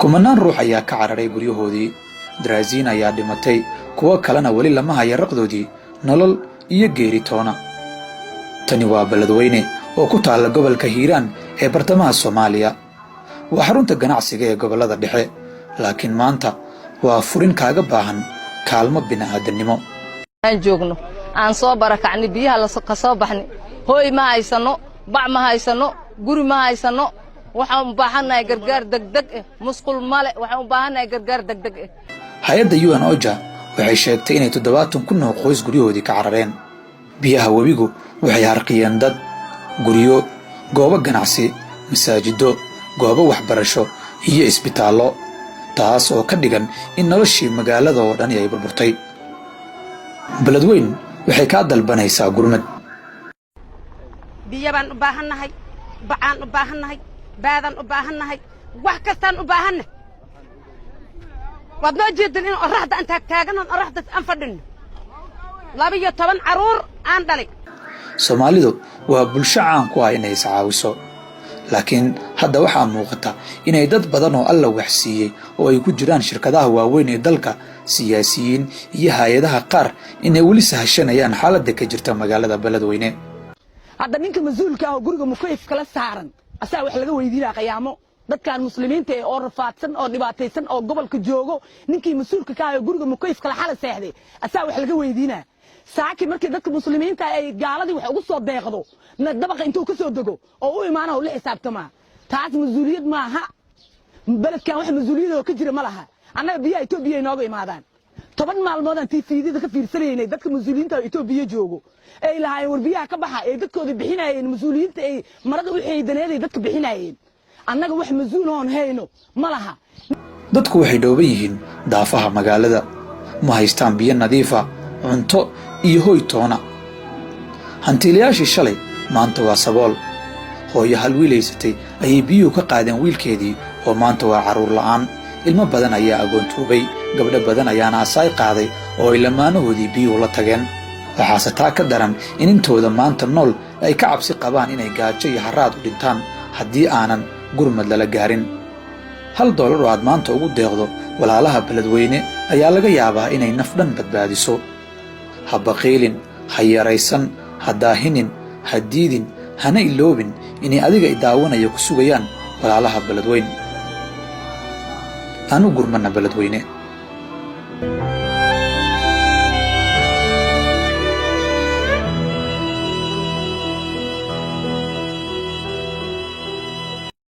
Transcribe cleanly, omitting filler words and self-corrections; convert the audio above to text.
kumanaan ruux ayaa ka cararay guryahoodii, daraasiin ayaa dhimatay, kuwa kalena weli lama haya raqdoodii nolol iyo geeri toona. Tani waa Beledweyne oo ku taalla gobolka Hiiraan ee bartamaha Soomaaliya. Waa xarunta ganacsiga ee gobolada dhexe, laakiin maanta waa furin kaaga baahan kaalmo bini'aadanimo. aan joogno aan soo barakacni biyaha la ka soo baxni hooy ma haysano bac ma haysano guri ma haysano waxaan u baahanahay gargaar degdeg ah musqul male waxaan u baahanahay gargaar degdeg ah. Hay'adda UN OCHA waxay sheegtay inay 70 kun oo qoys guryahoodii ka carareen. Biyaha webigu waxay harqiyeen dad, guryo, goobo ganacsi, masaajido, goobo waxbarasho iyo isbitaallo, taas oo ka dhigan in noloshii magaalada oo dhan ay burburtay. Beledweyne waxay ka dalbanaysaa gurmad. biyo baan u baahanahay, bacaan u baahanahay, baadan u baahanahay, wax kastaan u baahanahay. waad noo jeedin in oraxda aan taagtaagan oraxda aan fadhino 12 caruur aan dhalay. Soomaalidu waa bulsho caan ku ah inay iscaawiso, laakiin hadda waxaa muuqata inay dad badan oo alla wax siiyey oo ay ku jiraan shirkadaha waaweyn ee dalka, siyaasiyiin iyo hay'adaha qaar inay weli sahashanayaan xaaladda ka jirta magaalada Beledweyne. hadda ninka mas'uulka ah oo guriga mukayf kala saaran asaa wax laga weydiinaa qiyaamo dadkan muslimiinta ee oo rafaadsan oo dhibaataysan oo gobolka joogo ninkii mas'uulka ka ah oo guriga mukayf kala xal seexday asaa wax laga weydiinaa. saaki markii dadka muslimiinta ay gaaladii wax ugu soo deeqdo dabaqa intuu ka soo dago oo u imaanayo la xisaabtama taas mas'uuliyad ma aha. beledkan wax mas'uuliyad oo ka jira ma laha. annaga biyaha Itoobiya inooga imaadaan 10 maalmood aan TV-da ka fiirsanayay dadka mas'uuliyiinta Itoobiya joogo ay lahaayeen warbiyaha ka baxa ee dadkooda bixinayeen mas'uuliyiinta ay marada u xeedaneeday dadka bixinayeen. annaga wax mas'uul oo hayno ma laha. dadku waxay dhooban yihiin daafaha magaalada, ma haystaan biyo nadiif ah, cunto iyo hoy toona. hantiilayaashii shalay maanta waa sabool. hooyo hal wiilaysatay ayay biyuhu ka qaadeen wiilkeedii oo maanta waa caruur la'aan. ilmo badan ayaa agoontoobay, gabdho badan ayaana asaay qaaday oo ay lamaanahoodii biyuhu la tageen. waxaase taa ka daran in intooda maanta nool ay ka cabsi qabaan inay gaajo iyo haraad u dhintaan haddii aanan gurmad lala gaarin. $1 oo aad maanta ugu deeqdo walaalaha Beledweyne ayaa laga yaabaa inay naf dhan badbaadiso. ha baqiilin, ha yaraysan, ha daahinin, ha diidin, hana iloobin inay adiga daawanaya ku sugayaan walaalaha Beledweyne. aanu gurmana Beledweyne.